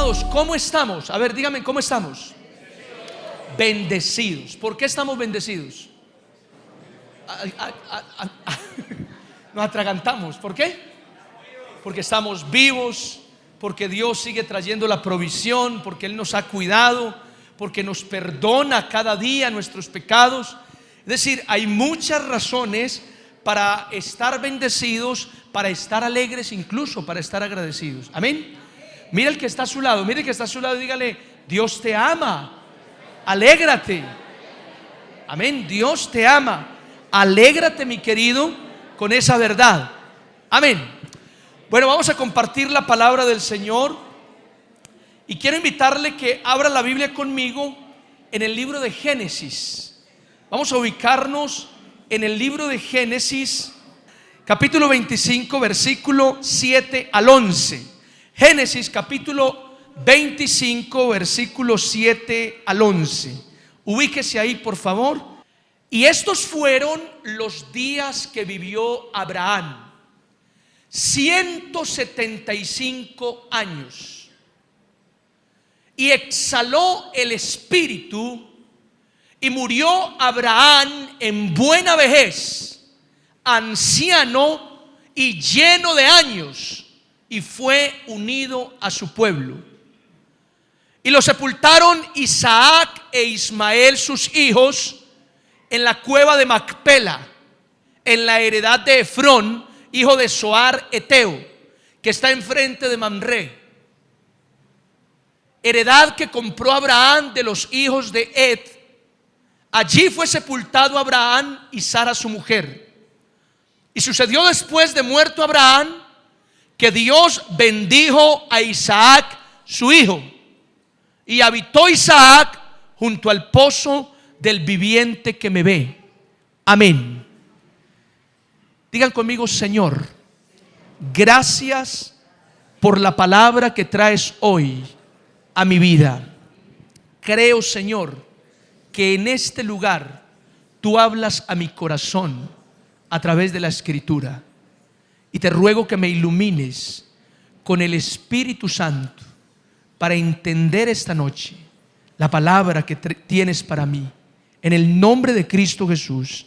amados, ¿cómo estamos? A ver, díganme, ¿cómo estamos? Bendecidos. ¿Por qué estamos bendecidos? Nos atragantamos. ¿Por qué? Porque estamos vivos, porque Dios sigue trayendo la provisión, porque Él nos ha cuidado, porque nos perdona cada día nuestros pecados. Es decir, hay muchas razones para estar bendecidos, para estar alegres, incluso para estar agradecidos. Amén. Mira el que está a su lado, mire el que está a su lado y dígale: Dios te ama, alégrate. Amén, Dios te ama, alégrate, mi querido, con esa verdad. Amén. Bueno, vamos a compartir la palabra del Señor y quiero invitarle que abra la Biblia conmigo en el libro de Génesis. Vamos a ubicarnos en el libro de Génesis, capítulo 25, versículo 7 al 11. Génesis capítulo 25, versículo 7 al 11. Ubíquese ahí, por favor. Y estos fueron los días que vivió Abraham: 175 años. Y exhaló el espíritu, y murió Abraham en buena vejez, anciano y lleno de años, y fue unido a su pueblo. Y lo sepultaron Isaac e Ismael sus hijos en la cueva de Macpela, en la heredad de Efrón, hijo de Zoar Eteo, que está enfrente de Mamre, heredad que compró Abraham de los hijos de Ed. Allí fue sepultado Abraham y Sara su mujer. Y sucedió después de muerto Abraham que Dios bendijo a Isaac su hijo, y habitó Isaac junto al pozo del viviente que me ve. Amén. Digan conmigo: Señor, gracias por la palabra que traes hoy a mi vida. Creo, Señor, que en este lugar tú hablas a mi corazón a través de la Escritura. Y te ruego que me ilumines con el Espíritu Santo para entender esta noche la palabra que tienes para mí. En el nombre de Cristo Jesús.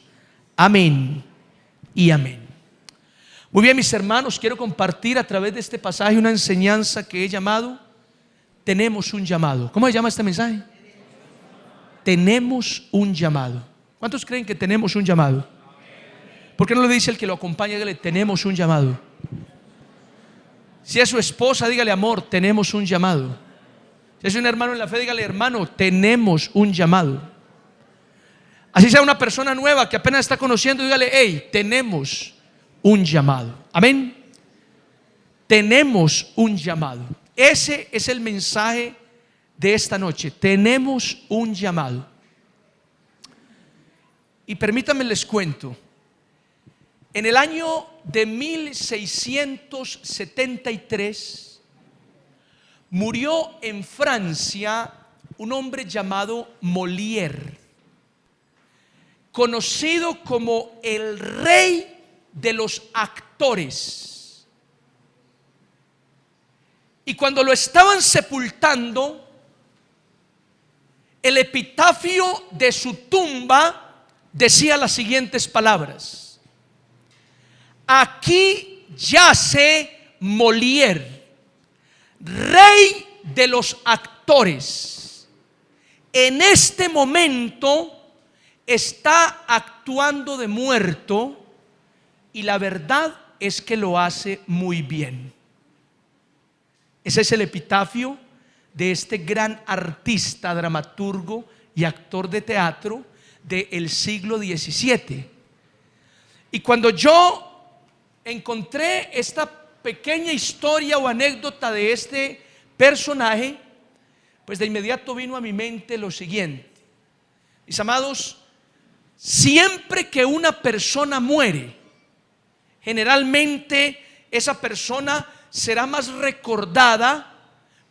Amén y amén. Muy bien, mis hermanos, quiero compartir a través de este pasaje una enseñanza que he llamado Tenemos un llamado. ¿Cómo se llama este mensaje? Tenemos un llamado. ¿Cuántos creen que tenemos un llamado? ¿Por qué no le dice el que lo acompaña? Dígale: tenemos un llamado. Si es su esposa, dígale: amor, tenemos un llamado. Si es un hermano en la fe, dígale: hermano, tenemos un llamado. Así sea una persona nueva que apenas está conociendo, dígale: hey, tenemos un llamado. Amén. Tenemos un llamado. Ese es el mensaje de esta noche. Tenemos un llamado. Y permítanme les cuento. En el año de 1673 murió en Francia un hombre llamado Molière, conocido como el rey de los actores. Y cuando lo estaban sepultando, el epitafio de su tumba decía las siguientes palabras: aquí yace Molière, rey de los actores. En este momento está actuando de muerto, y la verdad es que lo hace muy bien. Ese es el epitafio de este gran artista, dramaturgo y actor de teatro del siglo XVII. Y cuando yo encontré esta pequeña historia o anécdota de este personaje, pues de inmediato vino a mi mente lo siguiente: mis amados, siempre que una persona muere, generalmente esa persona será más recordada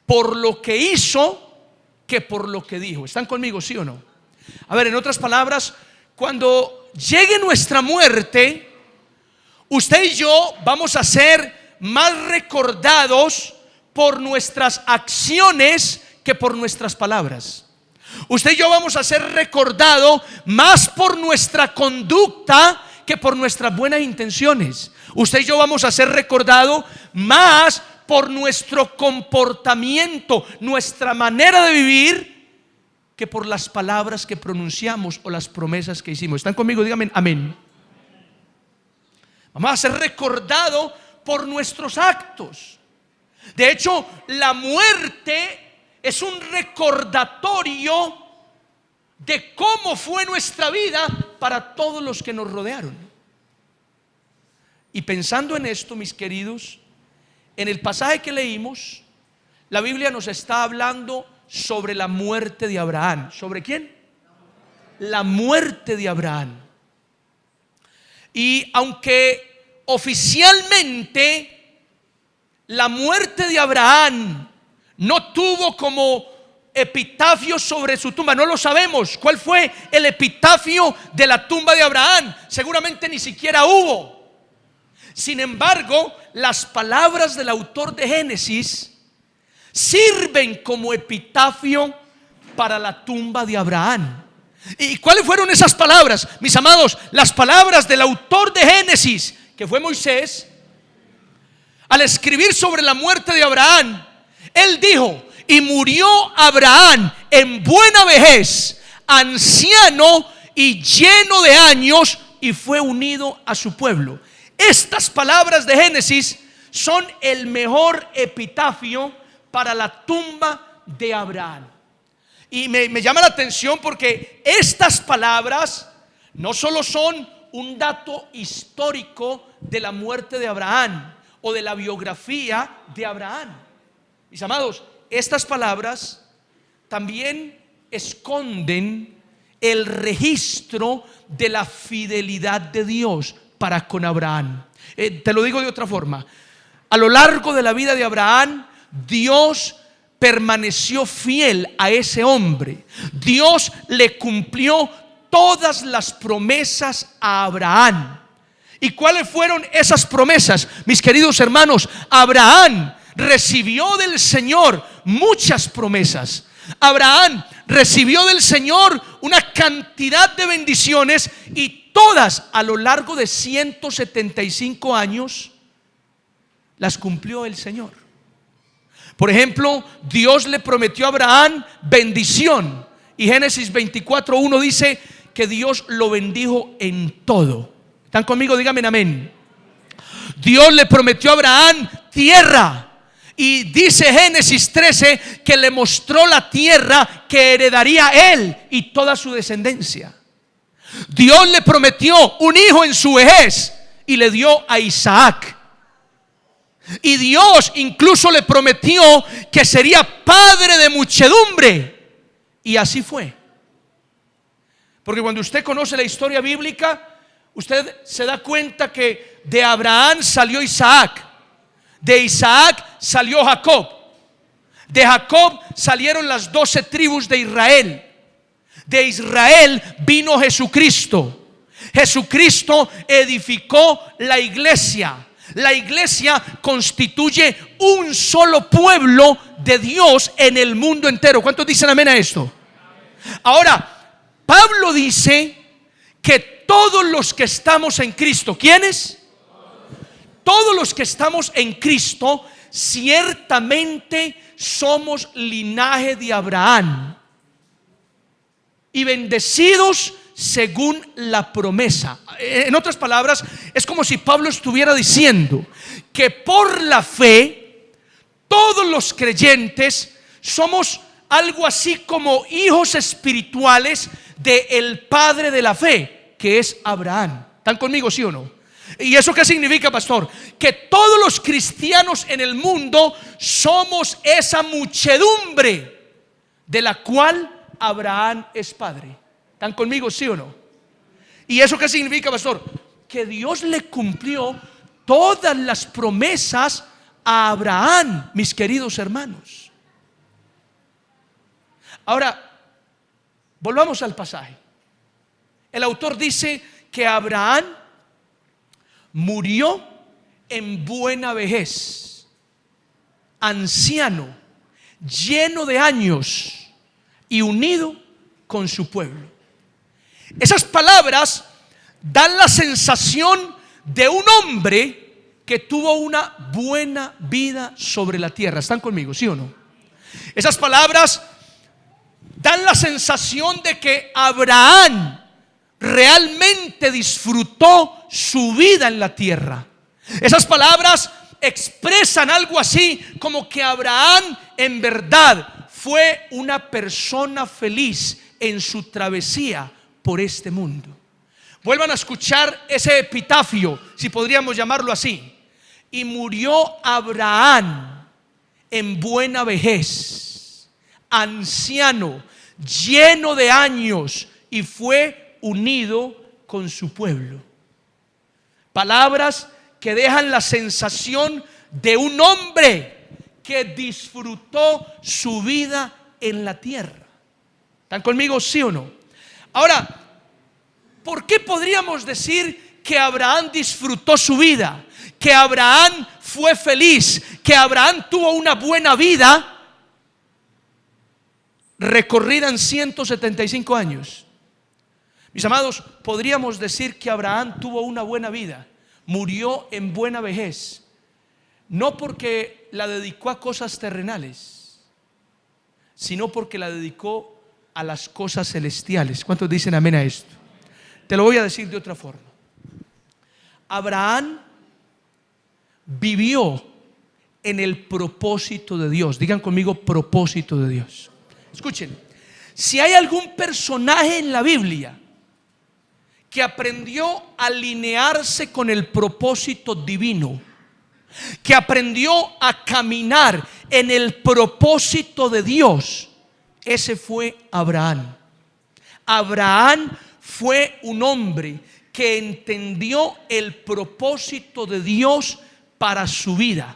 por lo que hizo que por lo que dijo. ¿Están conmigo, sí o no? A ver, en otras palabras, cuando llegue nuestra muerte, usted y yo vamos a ser más recordados por nuestras acciones que por nuestras palabras. Usted y yo vamos a ser recordados más por nuestra conducta que por nuestras buenas intenciones. Usted y yo vamos a ser recordados más por nuestro comportamiento, nuestra manera de vivir, que por las palabras que pronunciamos o las promesas que hicimos. ¿Están conmigo? Díganme amén. Vamos a ser recordados por nuestros actos. De hecho, la muerte es un recordatorio de cómo fue nuestra vida para todos los que nos rodearon. Y pensando en esto, mis queridos, en el pasaje que leímos, la Biblia nos está hablando sobre la muerte de Abraham. ¿Sobre quién? La muerte de Abraham. Y aunque oficialmente la muerte de Abraham no tuvo como epitafio sobre su tumba, no lo sabemos cuál fue el epitafio de la tumba de Abraham, seguramente ni siquiera hubo. Sin embargo, las palabras del autor de Génesis sirven como epitafio para la tumba de Abraham. ¿Y cuáles fueron esas palabras? Mis amados, las palabras del autor de Génesis, que fue Moisés, al escribir sobre la muerte de Abraham, él dijo: y murió Abraham en buena vejez, anciano y lleno de años, y fue unido a su pueblo. Estas palabras de Génesis son el mejor epitafio para la tumba de Abraham. Y me llama la atención porque estas palabras no solo son un dato histórico de la muerte de Abraham o de la biografía de Abraham. Mis amados, estas palabras también esconden el registro de la fidelidad de Dios para con Abraham. Te lo digo de otra forma: a lo largo de la vida de Abraham, Dios permaneció fiel a ese hombre. Dios le cumplió todas las promesas a Abraham. ¿Y cuáles fueron esas promesas? Mis queridos hermanos, Abraham recibió del Señor muchas promesas. Abraham recibió del Señor una cantidad de bendiciones, y todas a lo largo de 175 años las cumplió el Señor. Por ejemplo, Dios le prometió a Abraham bendición, y Génesis 24:1 dice que Dios lo bendijo en todo. ¿Están conmigo? Díganme amén. Dios le prometió a Abraham tierra, y dice Génesis 13 que le mostró la tierra que heredaría él y toda su descendencia. Dios le prometió un hijo en su vejez y le dio a Isaac. Y Dios incluso le prometió que sería padre de muchedumbre, y así fue. Porque cuando usted conoce la historia bíblica, usted se da cuenta que de Abraham salió Isaac, de Isaac salió Jacob, de Jacob salieron las 12 tribus de Israel, de Israel vino Jesucristo. Jesucristo edificó la iglesia. La iglesia constituye un solo pueblo de Dios en el mundo entero. ¿Cuántos dicen amén a esto? Ahora, Pablo dice que todos los que estamos en Cristo, ¿quiénes? Todos los que estamos en Cristo ciertamente somos linaje de Abraham y bendecidos según la promesa. En otras palabras, es como si Pablo estuviera diciendo que por la fe todos los creyentes somos algo así como hijos espirituales del padre de la fe, que es Abraham. ¿Están conmigo, sí o no? ¿Y eso qué significa, pastor? Que todos los cristianos en el mundo somos esa muchedumbre de la cual Abraham es padre. ¿Están conmigo, sí o no? ¿Y eso qué significa, pastor? Que Dios le cumplió todas las promesas a Abraham, mis queridos hermanos. Ahora, volvamos al pasaje. El autor dice que Abraham murió en buena vejez, anciano, lleno de años y unido con su pueblo. Esas palabras dan la sensación de un hombre que tuvo una buena vida sobre la tierra. ¿Están conmigo, sí o no? Esas palabras dan la sensación de que Abraham realmente disfrutó su vida en la tierra. Esas palabras expresan algo así como que Abraham en verdad fue una persona feliz en su travesía por este mundo. Vuelvan a escuchar ese epitafio, si podríamos llamarlo así. Y murió Abraham en buena vejez, anciano, lleno de años, y fue unido con su pueblo. Palabras que dejan la sensación de un hombre que disfrutó su vida en la tierra. ¿Están conmigo, sí o no? Ahora, ¿por qué podríamos decir que Abraham disfrutó su vida? Que Abraham fue feliz, que Abraham tuvo una buena vida recorrida en 175 años. Mis amados, podríamos decir que Abraham tuvo una buena vida, murió en buena vejez, no porque la dedicó a cosas terrenales, sino porque la dedicó a las cosas celestiales. ¿Cuántos dicen amén a esto? Te lo voy a decir de otra forma. Abraham vivió en el propósito de Dios. Digan conmigo, propósito de Dios. Escuchen, si hay algún personaje en la Biblia que aprendió a alinearse con el propósito divino, que aprendió a caminar en el propósito de Dios, ese fue Abraham. Abraham fue un hombre que entendió el propósito de Dios para su vida.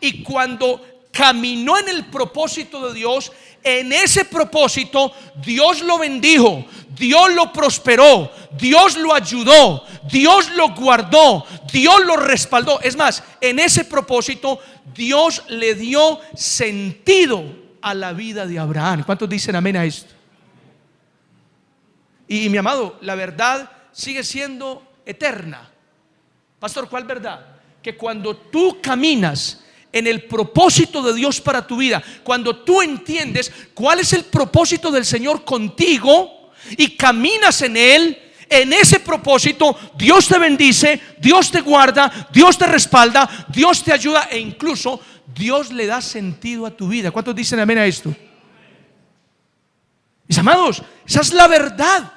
Y cuando caminó en el propósito de Dios, en ese propósito Dios lo bendijo, Dios lo prosperó, Dios lo ayudó, Dios lo guardó, Dios lo respaldó. Es más, en ese propósito Dios le dio sentido a la vida de Abraham. ¿Cuántos dicen amén a esto? Y mi amado, la verdad sigue siendo eterna. Pastor, ¿cuál verdad? Que cuando tú caminas en el propósito de Dios para tu vida, cuando tú entiendes cuál es el propósito del Señor contigo y caminas en él, en ese propósito Dios te bendice, Dios te guarda, Dios te respalda, Dios te ayuda e incluso Dios le da sentido a tu vida. ¿Cuántos dicen amén a esto? Mis amados, esa es la verdad.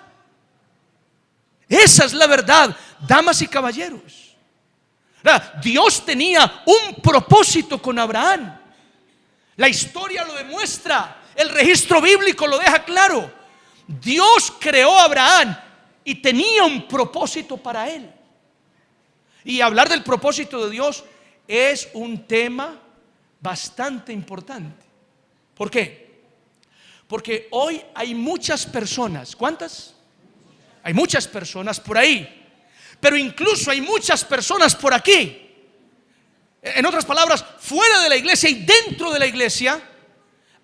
Esa es la verdad, damas y caballeros. Dios tenía un propósito con Abraham. La historia lo demuestra, el registro bíblico lo deja claro. Dios creó a Abraham y tenía un propósito para él. Y hablar del propósito de Dios es un tema bastante importante. ¿Por qué? Porque hoy hay muchas personas. ¿Cuántas? Hay muchas personas por ahí, pero incluso hay muchas personas por aquí. En otras palabras, fuera de la iglesia y dentro de la iglesia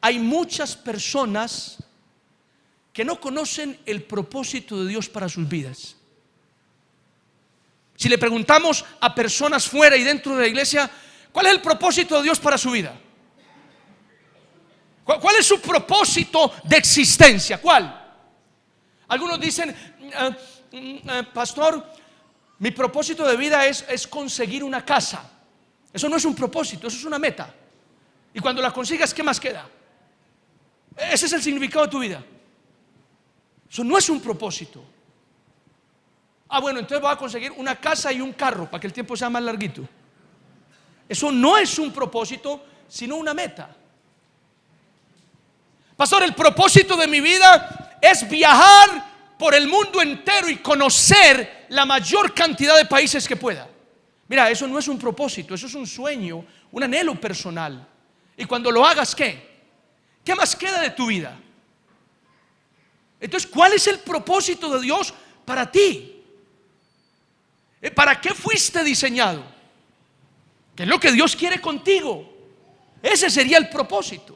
hay muchas personas que no conocen el propósito de Dios para sus vidas. Si le preguntamos a personas fuera y dentro de la iglesia, ¿cuál es el propósito de Dios para su vida? ¿Cuál es su propósito de existencia? ¿Cuál? Algunos dicen, pastor, mi propósito de vida es conseguir una casa. Eso no es un propósito, eso es una meta. Y cuando la consigas, ¿qué más queda? Ese es el significado de tu vida. Eso no es un propósito. Bueno, entonces voy a conseguir una casa y un carro para que el tiempo sea más larguito. Eso no es un propósito, sino una meta. Pastor, el propósito de mi vida es viajar por el mundo entero y conocer la mayor cantidad de países que pueda. Mira, eso no es un propósito, eso es un sueño, un anhelo personal. Y cuando lo hagas, ¿qué? ¿Qué más queda de tu vida? Entonces, ¿cuál es el propósito de Dios para ti? ¿Para qué fuiste diseñado? ¿Qué es lo que Dios quiere contigo? Ese sería el propósito.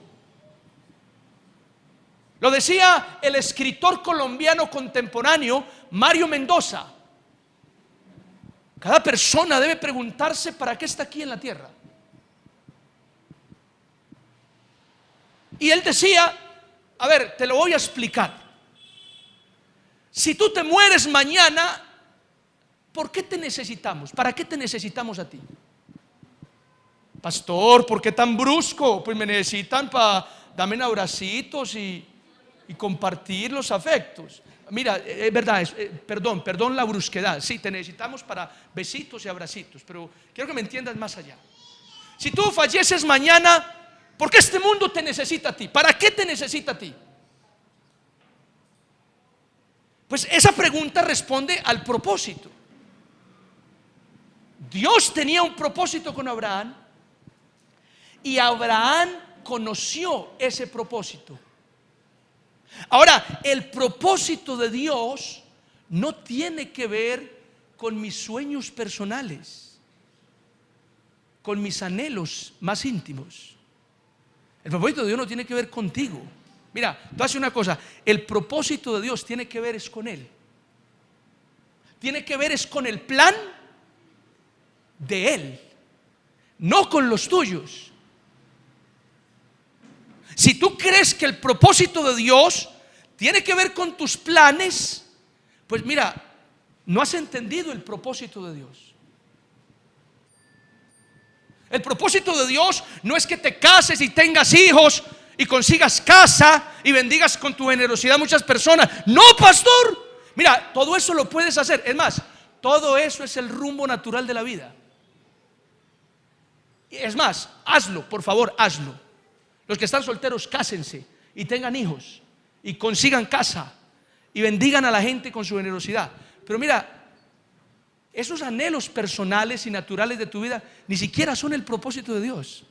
Lo decía el escritor colombiano contemporáneo Mario Mendoza. Cada persona debe preguntarse para qué está aquí en la tierra. Y él decía, a ver, te lo voy a explicar. Si tú te mueres mañana, ¿por qué te necesitamos? ¿Para qué te necesitamos a ti? Pastor, ¿por qué tan brusco? Pues me necesitan para darme abracitos y compartir los afectos. Mira, es verdad, perdón la brusquedad. Sí, te necesitamos para besitos y abracitos, pero quiero que me entiendas más allá. Si tú falleces mañana, ¿por qué este mundo te necesita a ti? ¿Para qué te necesita a ti? Pues esa pregunta responde al propósito. Dios tenía un propósito con Abraham y Abraham conoció ese propósito. Ahora, el propósito de Dios no tiene que ver con mis sueños personales, con mis anhelos más íntimos. El propósito de Dios no tiene que ver contigo. Mira, tú haces una cosa, el propósito de Dios tiene que ver es con Él. Tiene que ver es con el plan de Él, no con los tuyos. Si tú crees que el propósito de Dios tiene que ver con tus planes, pues mira, no has entendido el propósito de Dios. El propósito de Dios no es que te cases y tengas hijos y consigas casa y bendigas con tu generosidad a muchas personas. No, pastor. Mira, todo eso lo puedes hacer. Es más, todo eso es el rumbo natural de la vida. Es más, hazlo, por favor, hazlo. Los que están solteros, cásense y tengan hijos y consigan casa y bendigan a la gente con su generosidad. Pero mira, esos anhelos personales y naturales de tu vida ni siquiera son el propósito de Dios.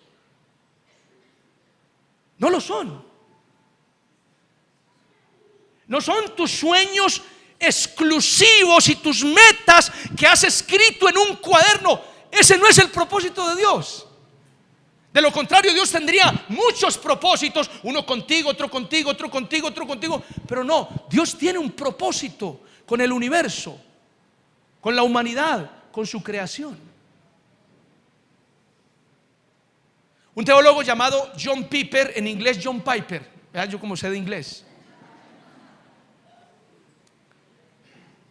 No lo son. No son tus sueños exclusivos y tus metas que has escrito en un cuaderno. Ese no es el propósito de Dios. De lo contrario, Dios tendría muchos propósitos, uno contigo, otro contigo, otro contigo, otro contigo. Pero no, Dios tiene un propósito con el universo, con la humanidad, con su creación. Un teólogo llamado John Piper, en inglés John Piper, yo como sé de inglés,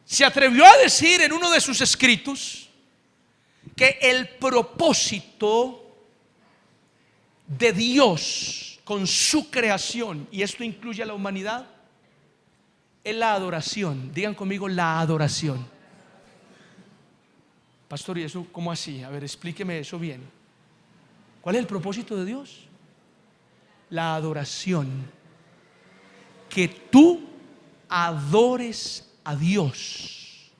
se atrevió a decir en uno de sus escritos que el propósito de Dios con su creación, y esto incluye a la humanidad, es la adoración. Digan conmigo, la adoración. Pastor, ¿y eso cómo así? A ver, explíqueme eso bien. ¿Cuál es el propósito de Dios? La adoración. Que tú adores a Dios,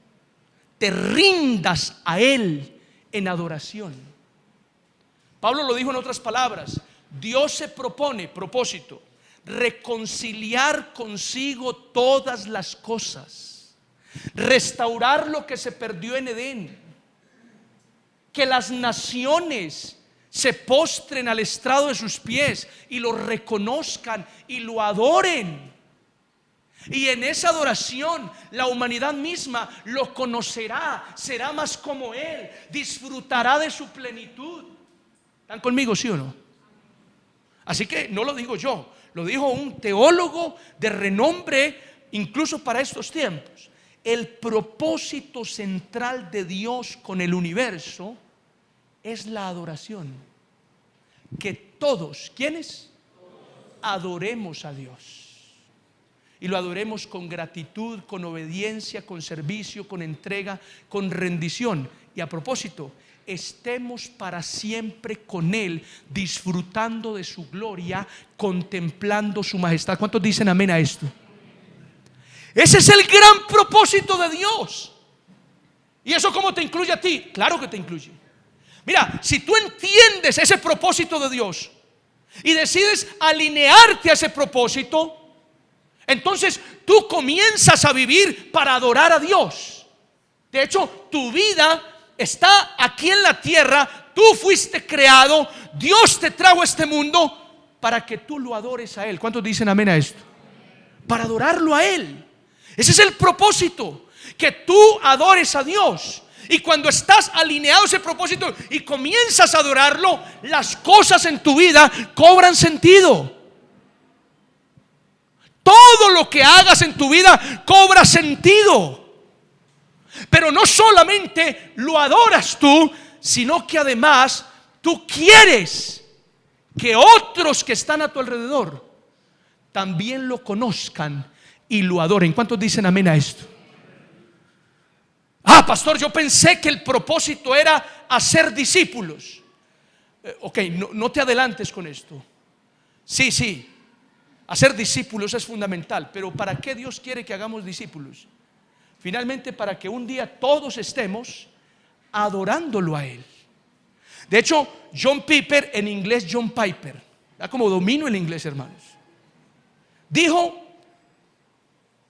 te rindas a Él en adoración. Pablo lo dijo en otras palabras. Dios se propone, propósito, reconciliar consigo todas las cosas, restaurar lo que se perdió en Edén, que las naciones se postren al estrado de sus pies y lo reconozcan y lo adoren. Y en esa adoración la humanidad misma lo conocerá, será más como Él, disfrutará de su plenitud. ¿Están conmigo, sí o no? Así que no lo digo yo, lo dijo un teólogo de renombre incluso para estos tiempos. El propósito central de Dios con el universo es la adoración. Que todos, ¿quiénes? Adoremos a Dios. Y lo adoremos con gratitud, con obediencia, con servicio, con entrega, con rendición. Y a propósito, estemos para siempre con Él, disfrutando de su gloria, contemplando su majestad. ¿Cuántos dicen amén a esto? Ese es el gran propósito de Dios. ¿Y eso cómo te incluye a ti? Claro que te incluye. Mira, si tú entiendes ese propósito de Dios y decides alinearte a ese propósito, entonces tú comienzas a vivir para adorar a Dios. De hecho, tu vida está aquí en la tierra, tú fuiste creado, Dios te trajo a este mundo para que tú lo adores a Él. ¿Cuántos dicen amén a esto? Para adorarlo a Él. Ese es el propósito, que tú adores a Dios. Y cuando estás alineado a ese propósito y comienzas a adorarlo, las cosas en tu vida cobran sentido. Todo lo que hagas en tu vida cobra sentido. Pero no solamente lo adoras tú, sino que además tú quieres que otros que están a tu alrededor también lo conozcan y lo adoren. ¿Cuántos dicen amén a esto? Pastor, yo pensé que el propósito era hacer discípulos. Ok, no te adelantes con esto. Sí, hacer discípulos es fundamental, pero ¿para qué Dios quiere que hagamos discípulos? Finalmente, para que un día todos estemos adorándolo a Él. De hecho, John Piper, en inglés John Piper, como domino el inglés, hermanos, dijo: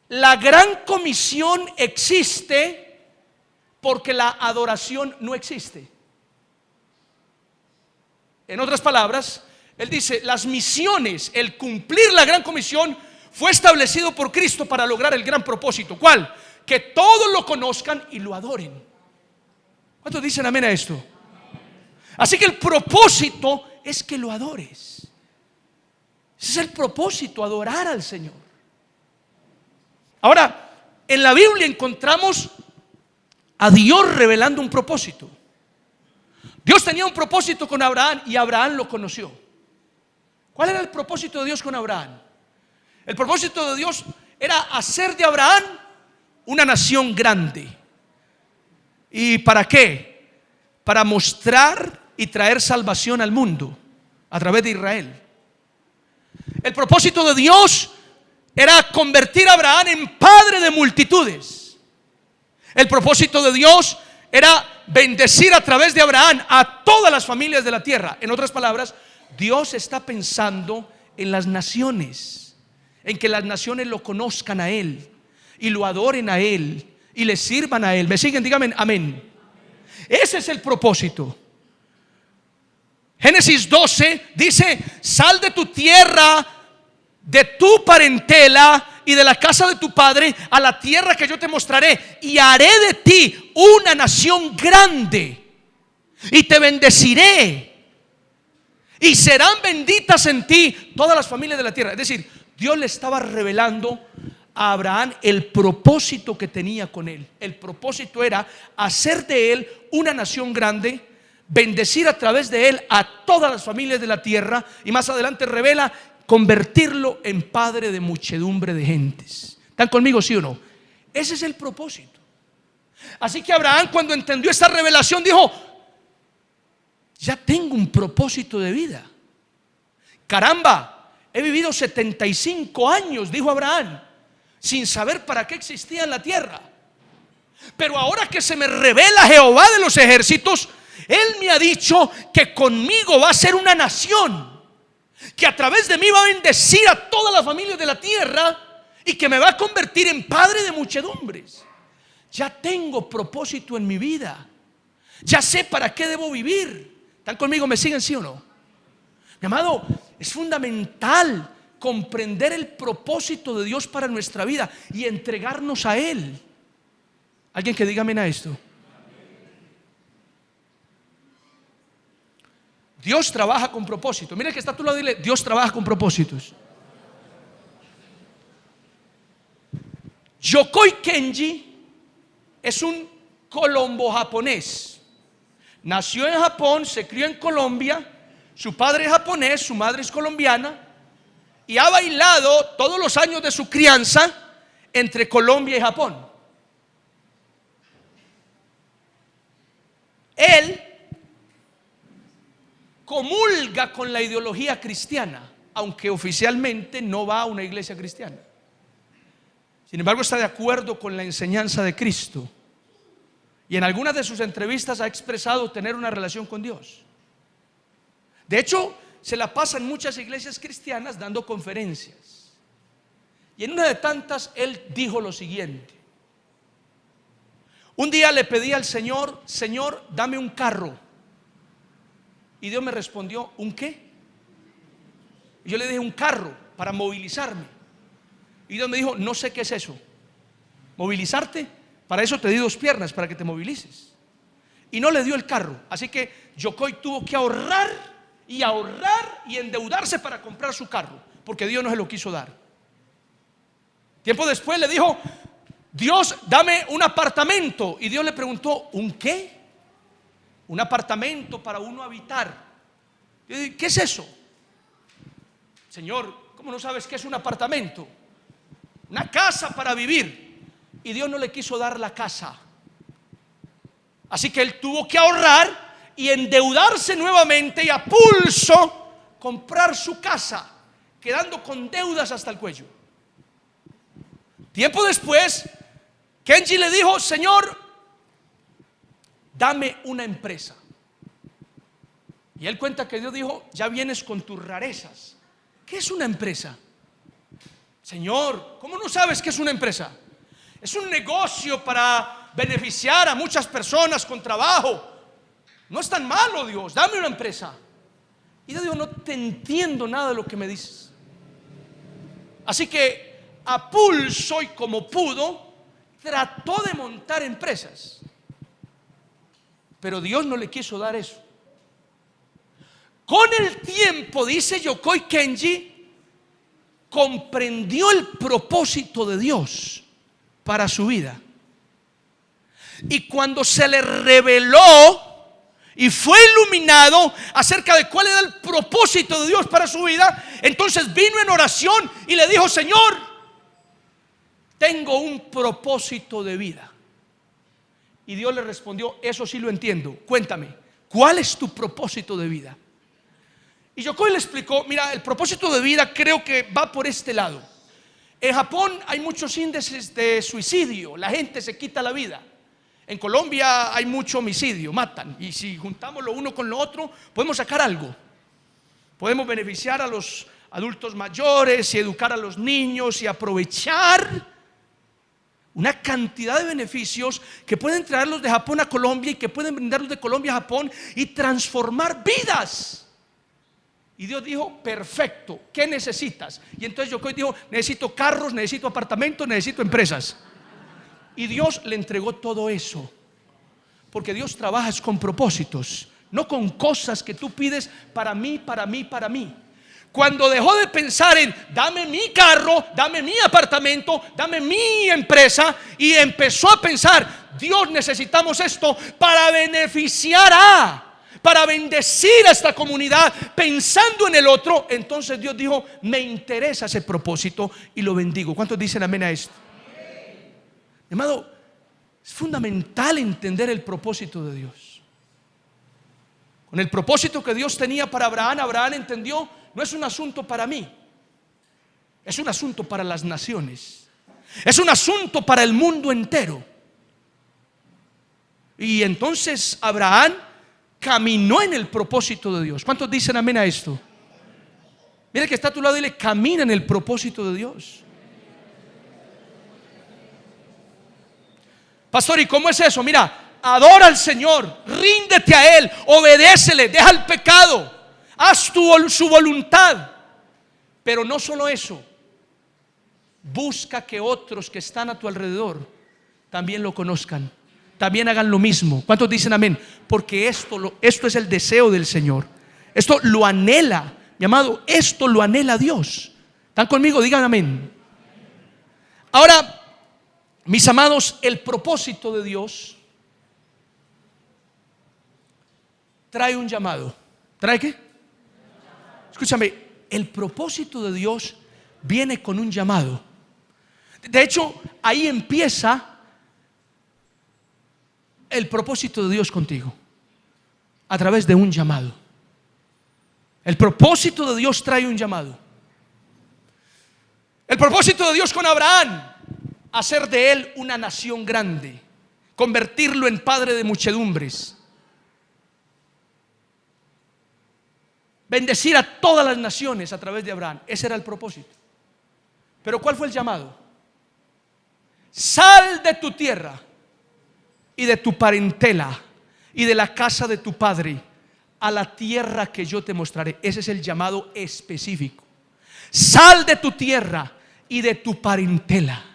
la gran comisión existe porque la adoración no existe. En otras palabras, él dice: las misiones, el cumplir la gran comisión, fue establecido por Cristo para lograr el gran propósito. ¿Cuál? Que todos lo conozcan y lo adoren. ¿Cuántos dicen amén a esto? Así que el propósito es que lo adores. Ese es el propósito, adorar al Señor. Ahora, en la Biblia encontramos a Dios revelando un propósito. Dios tenía un propósito con Abraham y Abraham lo conoció. ¿Cuál era el propósito de Dios con Abraham? El propósito de Dios era hacer de Abraham una nación grande. ¿Y para qué? Para mostrar y traer salvación al mundo a través de Israel. El propósito de Dios era convertir a Abraham en padre de multitudes. El propósito de Dios era bendecir a través de Abraham a todas las familias de la tierra. En otras palabras, Dios está pensando en las naciones, en que las naciones lo conozcan a Él y lo adoren a Él y le sirvan a Él. ¿Me siguen? Díganme amén. Ese es el propósito. Génesis 12 dice: sal de tu tierra, de tu parentela y de la casa de tu padre a la tierra que yo te mostraré, y haré de ti una nación grande y te bendeciré y serán benditas en ti todas las familias de la tierra. Es decir, Dios le estaba revelando a Abraham el propósito que tenía con él. El propósito era hacer de él una nación grande, bendecir a través de él a todas las familias de la tierra, y más adelante revela convertirlo en padre de muchedumbre de gentes. ¿Están conmigo, sí o no? Ese es el propósito. Así que Abraham, cuando entendió esta revelación, dijo: ya tengo un propósito de vida. Caramba, he vivido 75 años, dijo Abraham, sin saber para qué existía en la tierra. Pero ahora que se me revela Jehová de los ejércitos, Él me ha dicho que conmigo va a ser una nación, que a través de mí va a bendecir a todas las familias de la tierra y que me va a convertir en padre de muchedumbres. Ya tengo propósito en mi vida. Ya sé para qué debo vivir. ¿Están conmigo? ¿Me siguen, sí o no? Mi amado, es fundamental comprender el propósito de Dios para nuestra vida y entregarnos a Él. ¿Alguien que diga amén a esto? Dios trabaja con propósito. Mira que está a tu lado, dile: Dios trabaja con propósitos. Yokoi Kenji es un colombo japonés. Nació en Japón, se crió en Colombia. Su padre es japonés, su madre es colombiana, y ha bailado todos los años de su crianza entre Colombia y Japón. Él comulga con la ideología cristiana, aunque oficialmente no va a una iglesia cristiana. Sin embargo, está de acuerdo con la enseñanza de Cristo, y en algunas de sus entrevistas ha expresado tener una relación con Dios. De hecho, se la pasa en muchas iglesias cristianas dando conferencias, y en una de tantas él dijo lo siguiente: un día le pedí al Señor: Señor, dame un carro. Y Dios me respondió, ¿un qué? Y yo le dije, un carro para movilizarme. Y Dios me dijo, no sé qué es eso. ¿Movilizarte? Para eso te di 2 piernas, para que te movilices. Y no le dio el carro. Así que Yocoy tuvo que ahorrar y endeudarse para comprar su carro, porque Dios no se lo quiso dar. Tiempo después le dijo, Dios, dame un apartamento. Y Dios le preguntó, ¿un qué? Un apartamento para uno habitar. Yo dije, ¿qué es eso? Señor, ¿cómo no sabes qué es un apartamento? Una casa para vivir. Y Dios no le quiso dar la casa. Así que él tuvo que ahorrar y endeudarse nuevamente y a pulso comprar su casa, quedando con deudas hasta el cuello. Tiempo después, Kenji le dijo, Señor, dame una empresa. Y él cuenta que Dios dijo, ya vienes con tus rarezas. ¿Qué es una empresa? Señor, ¿cómo no sabes qué es una empresa? Es un negocio para beneficiar a muchas personas con trabajo. No es tan malo, Dios, dame una empresa. Y Dios dijo, no te entiendo nada de lo que me dices. Así que a pulso y como pudo, trató de montar empresas. Pero Dios no le quiso dar eso. Con el tiempo, dice Yokoi Kenji, comprendió el propósito de Dios para su vida. Y cuando se le reveló y fue iluminado acerca de cuál era el propósito de Dios para su vida, entonces vino en oración y le dijo, Señor, tengo un propósito de vida. Y Dios le respondió, eso sí lo entiendo, cuéntame, ¿cuál es tu propósito de vida? Y Yokoi le explicó, mira, el propósito de vida creo que va por este lado. En Japón hay muchos índices de suicidio, la gente se quita la vida. En Colombia hay mucho homicidio, matan. Y si juntamos lo uno con lo otro, podemos sacar algo. Podemos beneficiar a los adultos mayores y educar a los niños y aprovechar una cantidad de beneficios que pueden traerlos de Japón a Colombia y que pueden brindarlos de Colombia a Japón y transformar vidas. Y Dios dijo, perfecto, ¿qué necesitas? Y entonces Yokoi dijo, necesito carros, necesito apartamentos, necesito empresas. Y Dios le entregó todo eso. Porque Dios trabaja con propósitos, no con cosas que tú pides para mí, para mí, para mí. Cuando dejó de pensar en dame mi carro, dame mi apartamento, dame mi empresa, y empezó a pensar, Dios, necesitamos esto para beneficiar para bendecir a esta comunidad, pensando en el otro. Entonces Dios dijo, me interesa ese propósito y lo bendigo. ¿Cuántos dicen amén a esto? Mi amado, es fundamental entender el propósito de Dios. Con el propósito que Dios tenía para Abraham, Abraham entendió, no es un asunto para mí, es un asunto para las naciones, es un asunto para el mundo entero. Y entonces Abraham caminó en el propósito de Dios. ¿Cuántos dicen amén a esto? Mira que está a tu lado y dile, camina en el propósito de Dios. Pastor, ¿y cómo es eso? Mira, adora al Señor, ríndete a Él, obedécele, deja el pecado, haz su voluntad. Pero no solo eso, busca que otros que están a tu alrededor también lo conozcan, también hagan lo mismo. ¿Cuántos dicen amén? Porque esto es el deseo del Señor. Esto lo anhela, mi amado, esto lo anhela Dios. ¿Están conmigo? Digan amén. Ahora, mis amados, el propósito de Dios trae un llamado. ¿Trae qué? Escúchame, el propósito de Dios viene con un llamado. De hecho, ahí empieza el propósito de Dios contigo, a través de un llamado. El propósito de Dios trae un llamado. El propósito de Dios con Abraham, hacer de él una nación grande, convertirlo en padre de muchedumbres, bendecir a todas las naciones a través de Abraham. Ese era el propósito. Pero ¿cuál fue el llamado? Sal de tu tierra y de tu parentela y de la casa de tu padre a la tierra que yo te mostraré. Ese es el llamado específico. Sal de tu tierra y de tu parentela.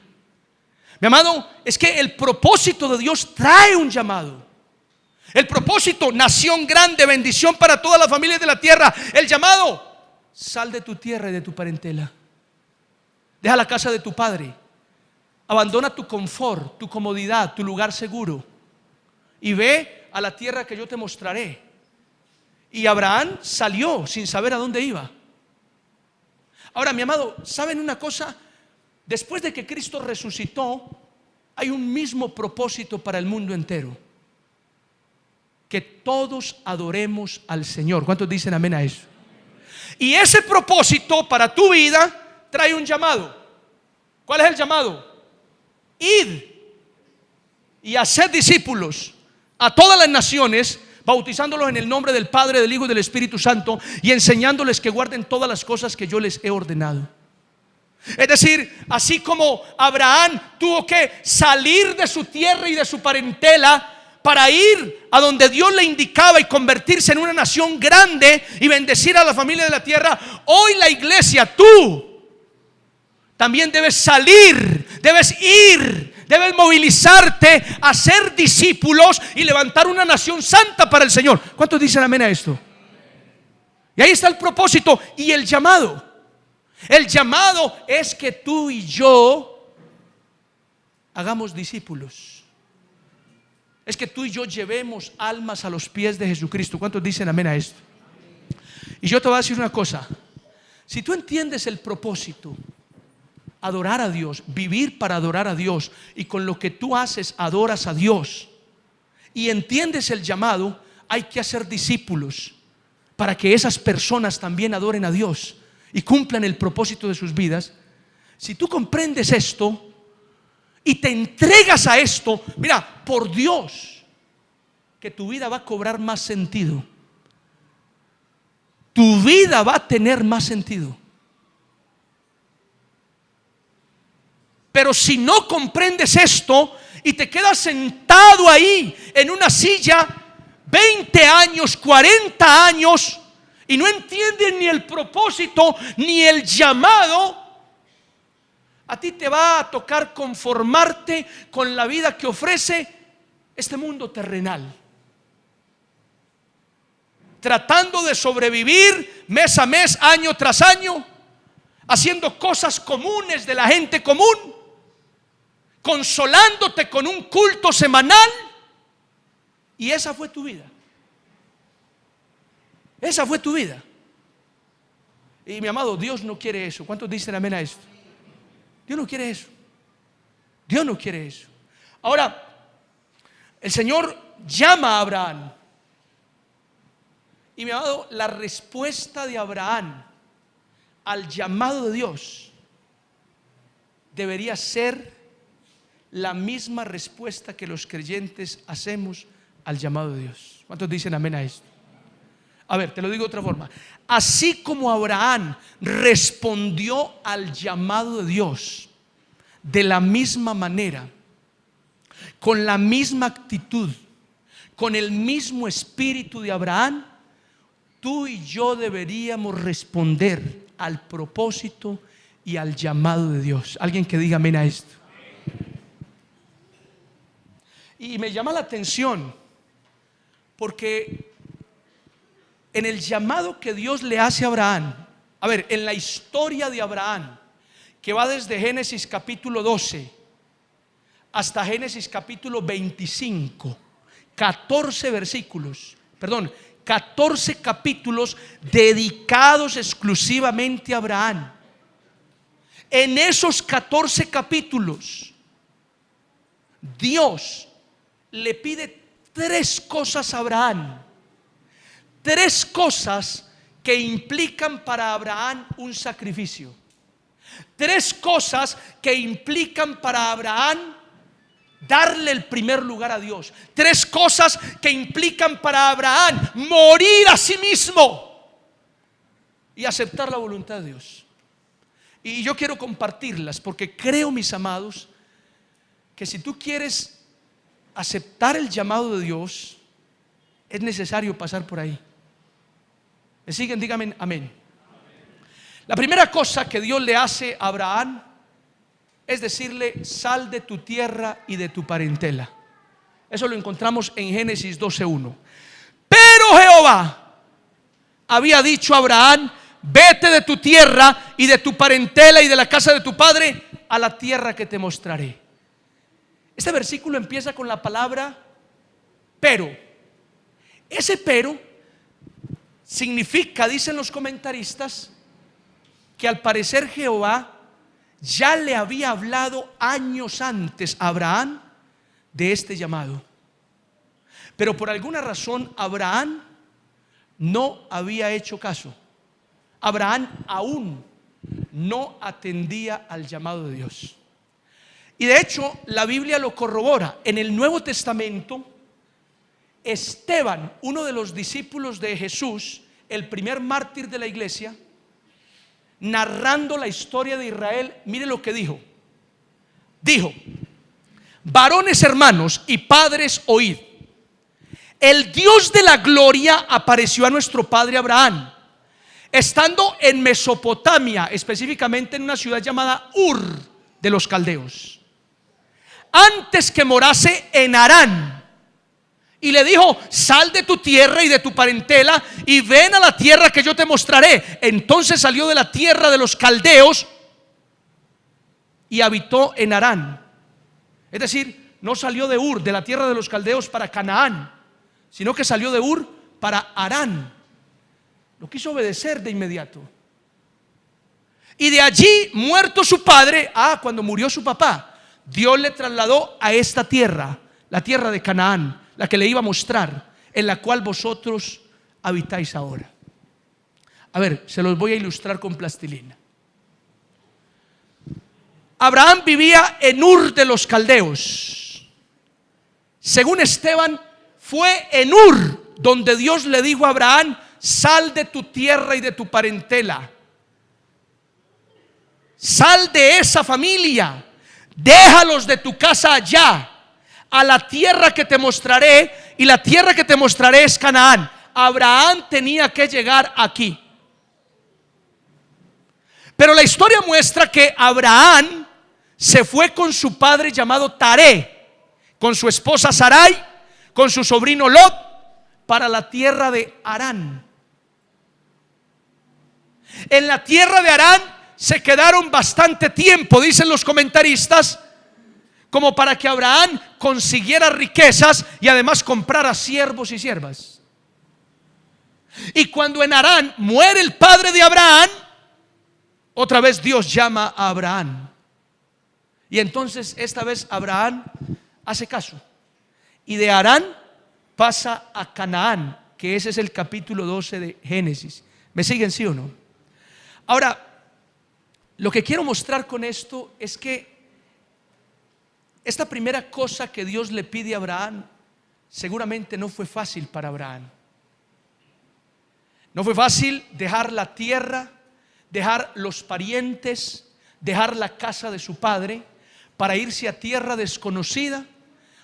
Mi amado, es que el propósito de Dios trae un llamado. El propósito, nación grande, bendición para todas las familias de la tierra. El llamado, sal de tu tierra y de tu parentela. Deja la casa de tu padre. Abandona tu confort, tu comodidad, tu lugar seguro, y ve a la tierra que yo te mostraré. Y Abraham salió sin saber a dónde iba. Ahora, mi amado, ¿saben una cosa? Después de que Cristo resucitó, hay un mismo propósito para el mundo entero: que todos adoremos al Señor. ¿Cuántos dicen amén a eso? Y ese propósito para tu vida trae un llamado. ¿Cuál es el llamado? Id y haced discípulos a todas las naciones, bautizándolos en el nombre del Padre, del Hijo y del Espíritu Santo, y enseñándoles que guarden todas las cosas que yo les he ordenado. Es decir, así como Abraham tuvo que salir de su tierra y de su parentela para ir a donde Dios le indicaba y convertirse en una nación grande y bendecir a la familia de la tierra, hoy la iglesia, tú también debes salir, debes ir, debes movilizarte a ser discípulos y levantar una nación santa para el Señor. ¿Cuántos dicen amén a esto? Y ahí está el propósito y el llamado. El llamado es que tú y yo hagamos discípulos. Es que tú y yo llevemos almas a los pies de Jesucristo. ¿Cuántos dicen amén a esto? Y yo te voy a decir una cosa: si tú entiendes el propósito, adorar a Dios, vivir para adorar a Dios, y con lo que tú haces adoras a Dios, y entiendes el llamado, hay que hacer discípulos para que esas personas también adoren a Dios y cumplan el propósito de sus vidas. Si tú comprendes esto y te entregas a esto, mira, por Dios, que tu vida va a cobrar más sentido. Tu vida va a tener más sentido. Pero si no comprendes esto y te quedas sentado ahí en una silla 20 años, 40 años, y no entiendes ni el propósito ni el llamado, a ti te va a tocar conformarte con la vida que ofrece este mundo terrenal, tratando de sobrevivir mes a mes, año tras año, haciendo cosas comunes de la gente común, consolándote con un culto semanal. Y esa fue tu vida. Esa fue tu vida. Y mi amado, Dios no quiere eso. ¿Cuántos dicen amén a esto? Dios no quiere eso. Dios no quiere eso. Ahora, el Señor llama a Abraham. Y mi amado, la respuesta de Abraham al llamado de Dios debería ser la misma respuesta que los creyentes hacemos al llamado de Dios. ¿Cuántos dicen amén a esto? A ver, te lo digo de otra forma. Así como Abraham respondió al llamado de Dios de la misma manera, con la misma actitud, con el mismo espíritu de Abraham, tú y yo deberíamos responder al propósito y al llamado de Dios. Alguien que diga amén a esto. Y me llama la atención porque en el llamado que Dios le hace a Abraham, a ver, en la historia de Abraham, que va desde Génesis capítulo 12 hasta Génesis capítulo 25, 14 versículos, 14 capítulos dedicados exclusivamente a Abraham. En esos 14 capítulos, Dios le pide 3 cosas a Abraham. 3 cosas que implican para Abraham un sacrificio. 3 cosas que implican para Abraham darle el primer lugar a Dios. 3 cosas que implican para Abraham morir a sí mismo y aceptar la voluntad de Dios. Y yo quiero compartirlas porque creo, mis amados, que si tú quieres aceptar el llamado de Dios, es necesario pasar por ahí. ¿Me siguen? Díganme amén. La primera cosa que Dios le hace a Abraham es decirle: sal de tu tierra y de tu parentela. Eso lo encontramos en Génesis 12:1. Pero Jehová había dicho a Abraham: vete de tu tierra y de tu parentela y de la casa de tu padre a la tierra que te mostraré. Este versículo empieza con la palabra pero. Ese pero significa, dicen los comentaristas, que al parecer Jehová ya le había hablado años antes a Abraham de este llamado. Pero por alguna razón Abraham no había hecho caso. Abraham aún no atendía al llamado de Dios. Y de hecho la Biblia lo corrobora. En el Nuevo Testamento, Esteban, uno de los discípulos de Jesús, el primer mártir de la iglesia, narrando la historia de Israel, mire lo que dijo. Dijo: varones hermanos y padres, oíd. El Dios de la gloria apareció a nuestro padre Abraham, estando en Mesopotamia, específicamente en una ciudad llamada Ur de los caldeos, antes que morase en Harán. Y le dijo: sal de tu tierra y de tu parentela y ven a la tierra que yo te mostraré. Entonces salió de la tierra de los caldeos y habitó en Harán. Es decir, no salió de Ur, de la tierra de los caldeos, para Canaán, sino que salió de Ur para Harán. Lo quiso obedecer de inmediato. Y de allí, muerto su padre, cuando murió su papá, Dios le trasladó a esta tierra, la tierra de Canaán, la que le iba a mostrar, en la cual vosotros habitáis ahora. A ver, se los voy a ilustrar con plastilina. Abraham vivía en Ur de los caldeos. Según Esteban, fue en Ur donde Dios le dijo a Abraham: sal de tu tierra y de tu parentela, sal de esa familia, déjalos de tu casa allá, a la tierra que te mostraré, y la tierra que te mostraré es Canaán. Abraham tenía que llegar aquí. Pero la historia muestra que Abraham se fue con su padre llamado Taré, con su esposa Sarai, con su sobrino Lot, para la tierra de Harán. En la tierra de Harán se quedaron bastante tiempo, dicen los comentaristas, como para que Abraham consiguiera riquezas y además comprara siervos y siervas. Y cuando en Harán muere el padre de Abraham, otra vez Dios llama a Abraham. Y entonces esta vez Abraham hace caso. Y de Harán pasa a Canaán, que ese es el capítulo 12 de Génesis. ¿Me siguen, sí o no? Ahora, lo que quiero mostrar con esto es que esta primera cosa que Dios le pide a Abraham seguramente no fue fácil para Abraham. No fue fácil dejar la tierra, dejar los parientes, dejar la casa de su padre para irse a tierra desconocida,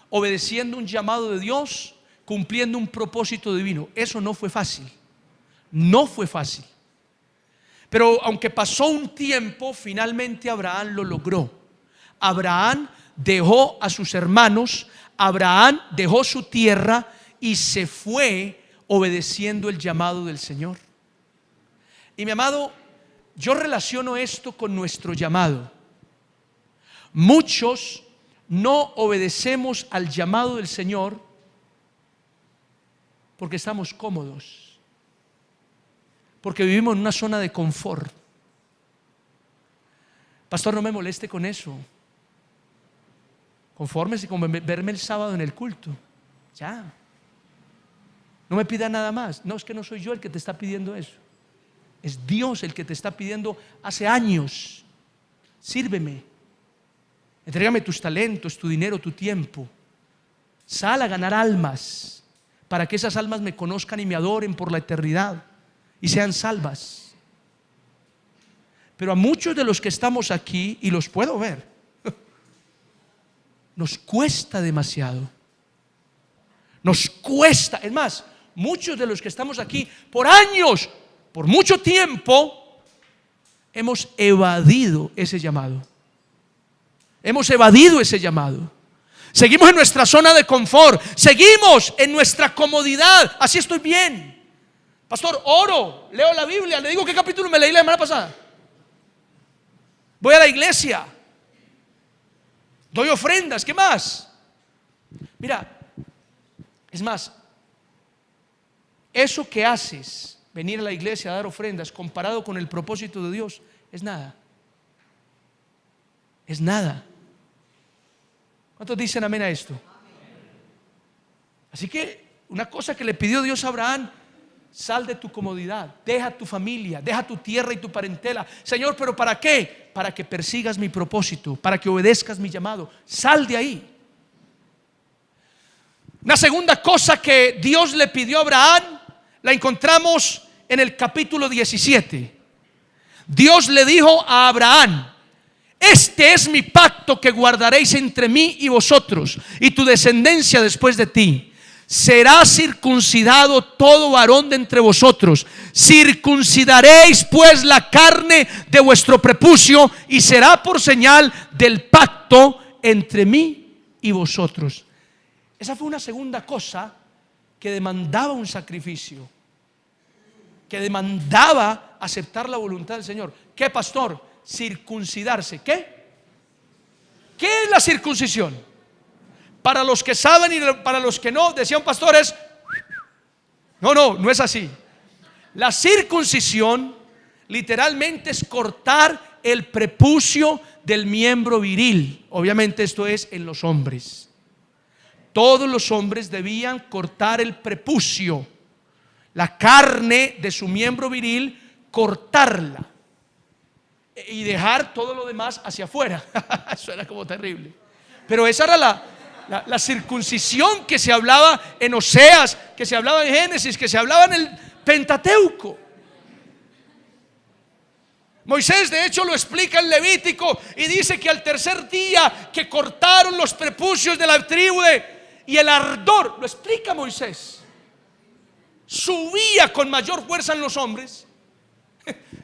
obedeciendo un llamado de Dios, cumpliendo un propósito divino. Eso no fue fácil. No fue fácil. Pero aunque pasó un tiempo, finalmente Abraham lo logró. Abraham dejó a sus hermanos, Abraham dejó su tierra y se fue obedeciendo el llamado del Señor. Y mi amado, yo relaciono esto con nuestro llamado. Muchos no obedecemos al llamado del Señor porque estamos cómodos, porque vivimos en una zona de confort. Pastor, no me moleste con eso. Confórmese con verme el sábado en el culto. Ya. No me pida nada más. No, es que no soy yo el que te está pidiendo eso. Es Dios el que te está pidiendo hace años: sírveme, entrégame tus talentos, tu dinero, tu tiempo. Sal a ganar almas, para que esas almas me conozcan y me adoren por la eternidad y sean salvas. Pero a muchos de los que estamos aquí, y los puedo ver, nos cuesta demasiado. Nos cuesta. Es más, muchos de los que estamos aquí por años por mucho tiempo hemos evadido ese llamado. Hemos evadido ese llamado. Seguimos en nuestra zona de confort, seguimos en nuestra comodidad. Así estoy bien. Pastor, oro, leo la Biblia, le digo qué capítulo me leí la semana pasada. Voy a la iglesia, doy ofrendas, ¿qué más? Mira, es más, eso que haces, venir a la iglesia a dar ofrendas, comparado con el propósito de Dios, es nada. Es nada. ¿Cuántos dicen amén a esto? Así que una cosa que le pidió Dios a Abraham: sal de tu comodidad, deja tu familia, deja tu tierra y tu parentela. Señor, ¿pero para qué? Para que persigas mi propósito, para que obedezcas mi llamado. Sal de ahí. Una segunda cosa que Dios le pidió a Abraham la encontramos en el capítulo 17. Dios le dijo a Abraham: este es mi pacto que guardaréis entre mí y vosotros y tu descendencia después de ti. Será circuncidado todo varón de entre vosotros. Circuncidaréis pues la carne de vuestro prepucio y será por señal del pacto entre mí y vosotros. Esa fue una segunda cosa que demandaba un sacrificio, que demandaba aceptar la voluntad del Señor. ¿Qué, pastor? Circuncidarse. ¿Qué? ¿Qué es la circuncisión? Para los que saben y para los que no, decían pastores, no es así. La circuncisión literalmente es cortar el prepucio del miembro viril. Obviamente esto es en los hombres. Todos los hombres debían cortar el prepucio, la carne de su miembro viril, cortarla y dejar todo lo demás hacia afuera. Eso era como terrible. Pero esa era la circuncisión que se hablaba en Oseas, que se hablaba en Génesis, que se hablaba en el Pentateuco. Moisés de hecho lo explica en Levítico y dice que al tercer día que cortaron los prepucios de la tribu y el ardor, lo explica Moisés, subía con mayor fuerza en los hombres.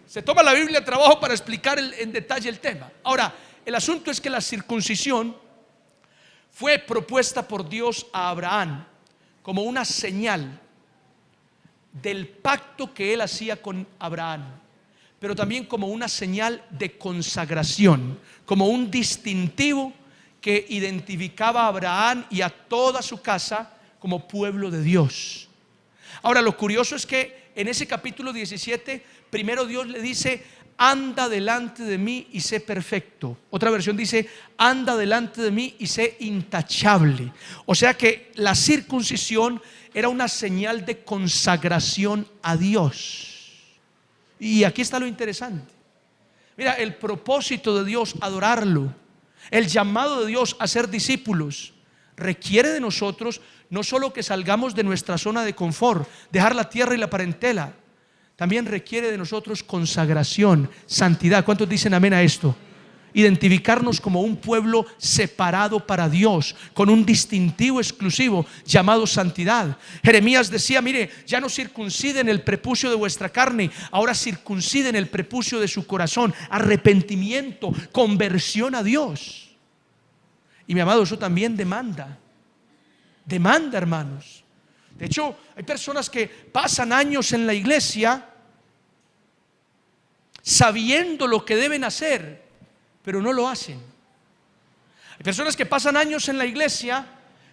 Se toma la Biblia de trabajo para explicar en detalle el tema. Ahora, el asunto es que la circuncisión fue propuesta por Dios a Abraham como una señal del pacto que él hacía con Abraham, pero también como una señal de consagración, como un distintivo que identificaba a Abraham y a toda su casa como pueblo de Dios. Ahora, lo curioso es que en ese capítulo 17, primero Dios le dice: anda delante de mí y sé perfecto. Otra versión dice: anda delante de mí y sé intachable. O sea que la circuncisión era una señal de consagración a Dios. Y aquí está lo interesante. Mira, el propósito de Dios, adorarlo, el llamado de Dios a ser discípulos, requiere de nosotros no solo que salgamos de nuestra zona de confort, dejar la tierra y la parentela, también requiere de nosotros consagración, santidad. ¿Cuántos dicen amén a esto? Identificarnos como un pueblo separado para Dios, con un distintivo exclusivo llamado santidad. Jeremías decía: mire, ya no circunciden el prepucio de vuestra carne, ahora circunciden el prepucio de su corazón. Arrepentimiento, conversión a Dios. Y mi amado, eso también demanda, hermanos. De hecho, hay personas que pasan años en la iglesia sabiendo lo que deben hacer, pero no lo hacen. Hay personas que pasan años en la iglesia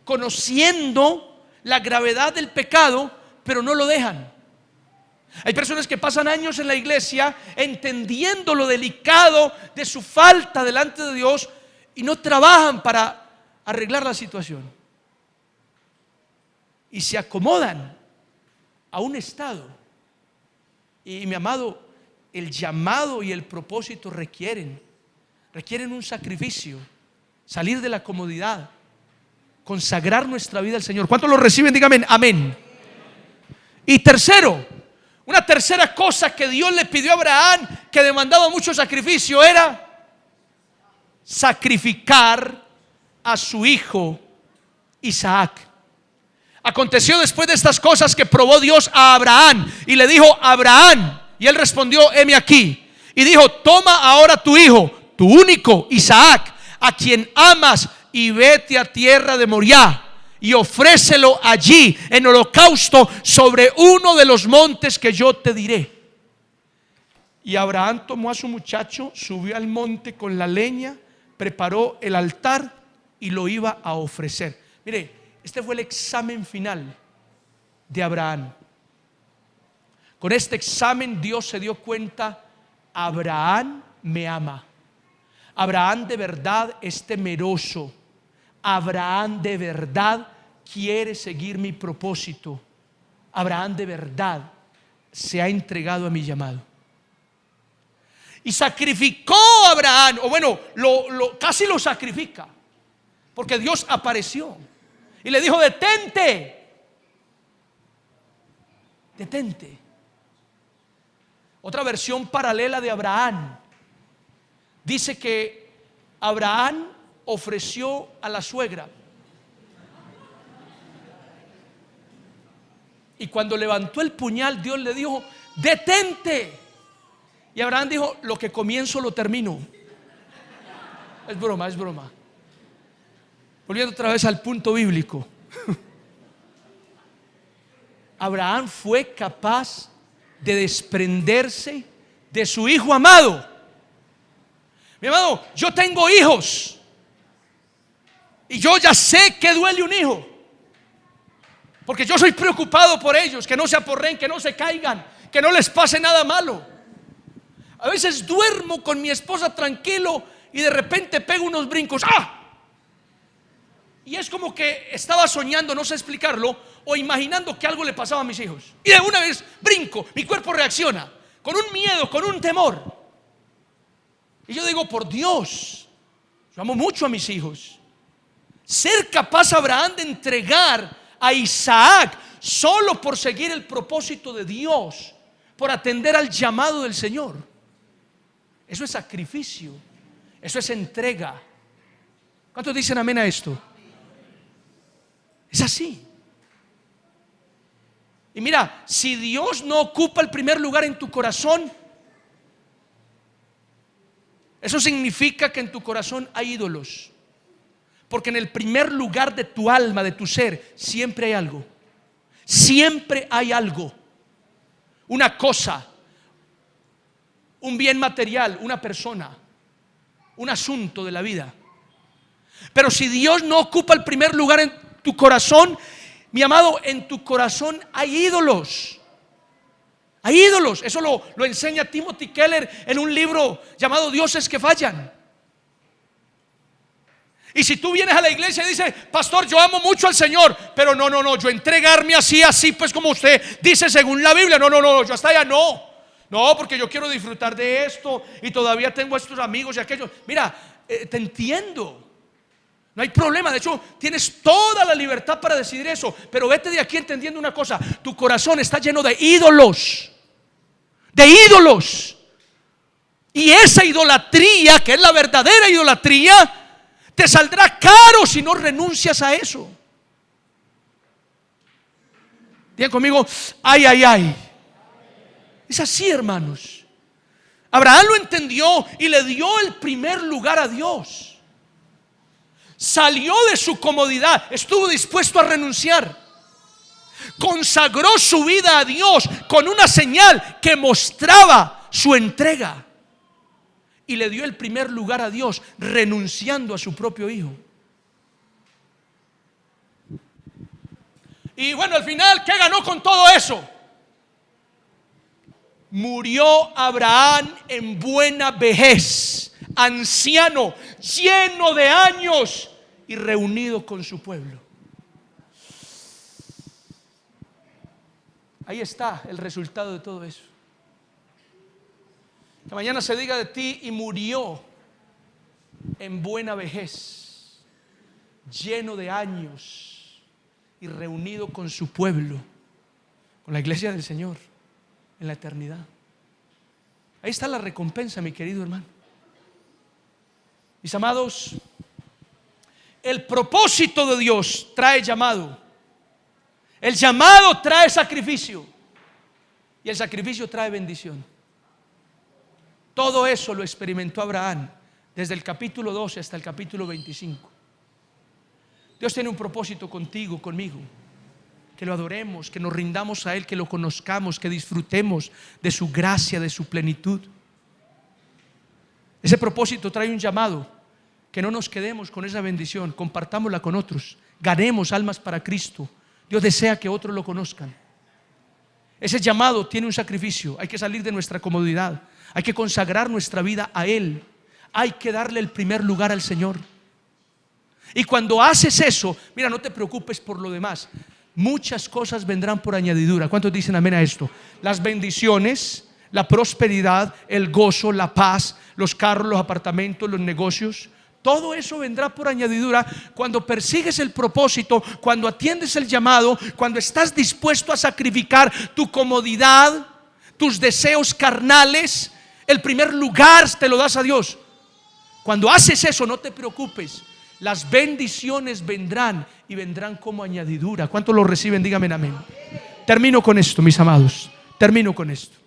conociendo la gravedad del pecado, pero no lo dejan. Hay personas que pasan años en la iglesia entendiendo lo delicado de su falta delante de Dios y no trabajan para arreglar la situación. Y se acomodan a un estado. Y mi amado, el llamado y el propósito requieren un sacrificio, salir de la comodidad, consagrar nuestra vida al Señor. ¿Cuántos lo reciben? Díganme amén. Y tercero, una tercera cosa que Dios le pidió a Abraham, que demandaba mucho sacrificio, era sacrificar a su hijo Isaac. Aconteció después de estas cosas que probó Dios a Abraham y le dijo: Abraham. Y él respondió: heme aquí. Y dijo: toma ahora tu hijo, tu único, Isaac, a quien amas, y vete a tierra de Moriah y ofrécelo allí en holocausto sobre uno de los montes que yo te diré. Y Abraham tomó a su muchacho, subió al monte con la leña, preparó el altar y lo iba a ofrecer. Mire, este fue el examen final de Abraham. Con este examen Dios se dio cuenta: Abraham me ama. Abraham de verdad es temeroso. Abraham de verdad quiere seguir mi propósito. Abraham de verdad se ha entregado a mi llamado. Y sacrificó a Abraham, o bueno, casi lo sacrifica, porque Dios apareció y le dijo: detente, detente. Otra versión paralela de Abraham dice que Abraham ofreció a la suegra, y cuando levantó el puñal, Dios le dijo: detente. Y Abraham dijo: lo que comienzo lo termino. Es broma, es broma. Volviendo otra vez al punto bíblico. Abraham fue capaz de desprenderse de su hijo amado. Mi amado, yo tengo hijos y yo ya sé que duele un hijo, porque yo soy preocupado por ellos, que no se aporren, que no se caigan, que no les pase nada malo. A veces duermo con mi esposa tranquilo y de repente pego unos brincos. ¡Ah! Y es como que estaba soñando, no sé explicarlo, o imaginando que algo le pasaba a mis hijos. Y de una vez brinco, mi cuerpo reacciona con un miedo, con un temor. Y yo digo: por Dios, yo amo mucho a mis hijos. Ser capaz Abraham de entregar a Isaac solo por seguir el propósito de Dios, por atender al llamado del Señor. Eso es sacrificio, eso es entrega. ¿Cuántos dicen amén a esto? Es así. Y mira, si Dios no ocupa el primer lugar en tu corazón, eso significa que en tu corazón hay ídolos. Porque en el primer lugar de tu alma, de tu ser, siempre hay algo. Siempre hay algo. Una cosa, un bien material, una persona, un asunto de la vida. Pero si Dios no ocupa el primer lugar en tu corazón, mi amado, en tu corazón hay ídolos. Hay ídolos. Eso lo enseña Timothy Keller en un libro llamado Dioses que fallan. Y si tú vienes a la iglesia y dices: pastor, yo amo mucho al Señor, pero no, yo entregarme así pues como usted dice según la Biblia, no, yo hasta allá no, porque yo quiero disfrutar de esto y todavía tengo a estos amigos y aquellos. Mira, te entiendo, no hay problema. De hecho, tienes toda la libertad para decidir eso, pero vete de aquí entendiendo una cosa: tu corazón está lleno de ídolos. De ídolos. Y esa idolatría, que es la verdadera idolatría, te saldrá caro si no renuncias a eso. Digan conmigo: ay. Es así, hermanos. Abraham lo entendió y le dio el primer lugar a Dios. Salió de su comodidad, estuvo dispuesto a renunciar. Consagró su vida a Dios con una señal que mostraba su entrega. Y le dio el primer lugar a Dios, renunciando a su propio hijo. Y bueno, al final, ¿qué ganó con todo eso? Murió Abraham en buena vejez, anciano, lleno de años y reunido con su pueblo. Ahí está el resultado de todo eso. Que mañana se diga de ti: y murió en buena vejez, lleno de años y reunido con su pueblo, con la iglesia del Señor en la eternidad. Ahí está la recompensa, mi querido hermano. Mis amados, el propósito de Dios trae llamado. El llamado trae sacrificio. Y el sacrificio trae bendición. Todo eso lo experimentó Abraham desde el capítulo 12 hasta el capítulo 25. Dios tiene un propósito contigo, conmigo. Que lo adoremos, que nos rindamos a Él, que lo conozcamos, que disfrutemos de su gracia, de su plenitud. Ese propósito trae un llamado. Que no nos quedemos con esa bendición, compartámosla con otros, ganemos almas para Cristo. Dios desea que otros lo conozcan. Ese llamado tiene un sacrificio. Hay que salir de nuestra comodidad, hay que consagrar nuestra vida a Él, hay que darle el primer lugar al Señor. Y cuando haces eso, mira, no te preocupes por lo demás. Muchas cosas vendrán por añadidura. ¿Cuántos dicen amén a esto? Las bendiciones, la prosperidad, el gozo, la paz, los carros, los apartamentos, los negocios, todo eso vendrá por añadidura cuando persigues el propósito, cuando atiendes el llamado, cuando estás dispuesto a sacrificar tu comodidad, tus deseos carnales. El primer lugar te lo das a Dios. Cuando haces eso, no te preocupes. Las bendiciones vendrán y vendrán como añadidura. ¿Cuántos lo reciben? Díganme amén. Termino con esto, mis amados. Termino con esto.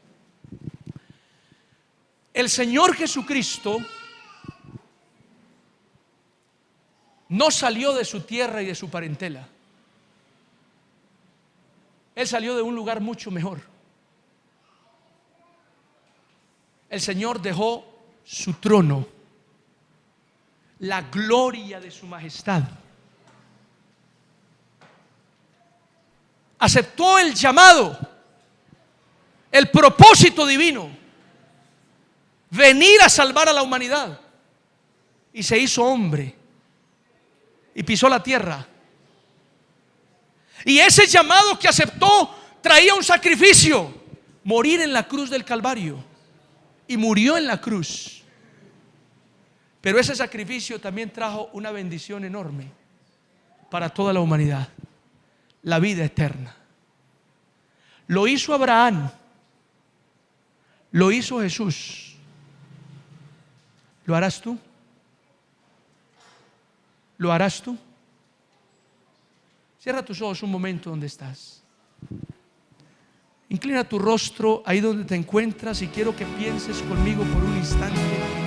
El Señor Jesucristo no salió de su tierra y de su parentela. Él salió de un lugar mucho mejor. El Señor dejó su trono, la gloria de su majestad. Aceptó el llamado, el propósito divino, venir a salvar a la humanidad, y se hizo hombre y pisó la tierra. Y ese llamado que aceptó traía un sacrificio: morir en la cruz del Calvario. Y murió en la cruz. Pero ese sacrificio también trajo una bendición enorme para toda la humanidad: la vida eterna. Lo hizo Abraham, lo hizo Jesús. ¿Lo harás tú? ¿Lo harás tú? Cierra tus ojos un momento donde estás. Inclina tu rostro ahí donde te encuentras y quiero que pienses conmigo por un instante.